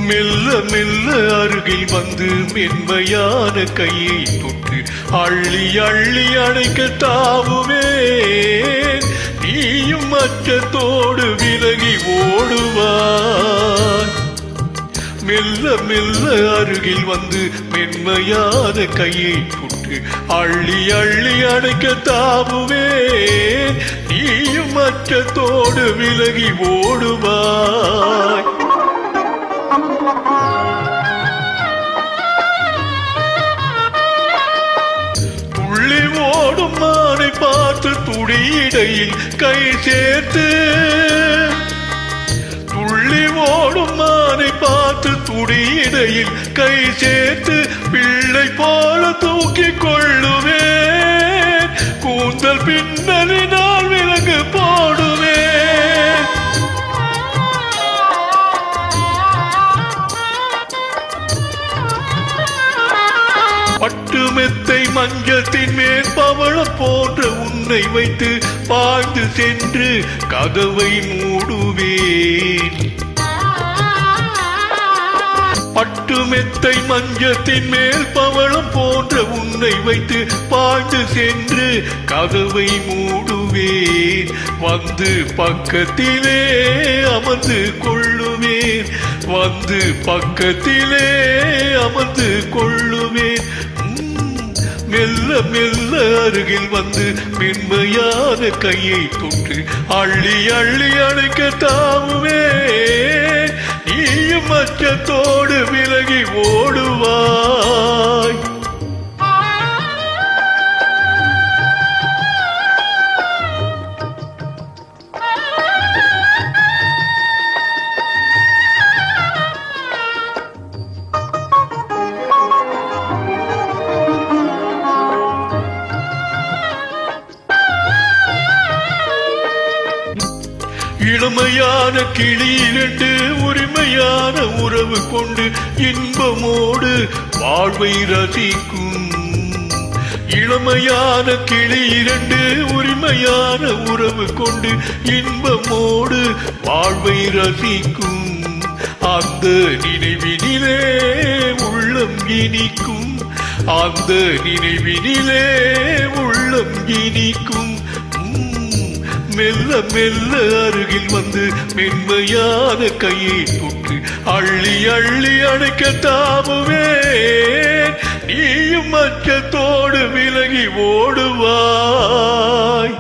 மெல்ல மெல்ல அருகில் வந்து மென்மையான கையை தொட்டு அள்ளி அள்ளி அணைக்க தாவுவேன். நீயும் அச்சத்தோடு விலகி ஓடுவாய். மெல்ல மெல்ல அருகில் வந்து மென்மையான கையை தொட்டு அள்ளி அள்ளி அணைக்க தாவுவேன். நீயும் அச்சத்தோடு விலகி ஓடுவாய். துள்ளி ஓடும் மானை பார்த்து துடியிடையில் கை சேர்த்து, துள்ளி ஓடும் மானை பார்த்து துடியிடையில் கை சேர்த்து பிள்ளை போல தூக்கிக் கொள்ளுவேன். கூந்தல் பின்னலினால் விலங்கு போடுவேன். பட்டு மெத்தை மஞ்சத்தின் மேல் பவளம் போன்ற உன்னை வைத்து பாய்ந்து சென்று கதவை மூடுவேன். பட்டு மெத்தை மஞ்சத்தின் மேல் பவளம் போன்ற உன்னை வைத்து பாய்ந்து சென்று கதவை மூடுவேன். வந்து பக்கத்திலே அமர்ந்து கொள்ளுவேன். வந்து பக்கத்திலே அமர்ந்து கொள்ளுவேன். மெல்ல மெல்ல அருகில் வந்து மென்மையான கையை தொட்டு அள்ளி அள்ளி அணைக்க தாவுவேன். நீயும் அச்சத்தோடு விலகி ஓடுவாய். இளமையான கிளி இரண்டு உரிமையான உறவு கொண்டு இன்பமோடு வாழ்வை ரசிக்கும். இளமையான கிளி இரண்டு உரிமையான உறவு கொண்டு இன்பமோடு வாழ்வை ரசிக்கும். அந்த நினைவினிலே உள்ளம் இனிக்கும். அந்த நினைவினிலே உள்ளம் இனிக்கும். மெல்ல மெல்ல அருகில் வந்து மென்மையான கையை தொட்டு அள்ளி அள்ளி அணைக்க தாவுவேன். நீயும் அச்சத்தோடு விலகி ஓடுவாய்.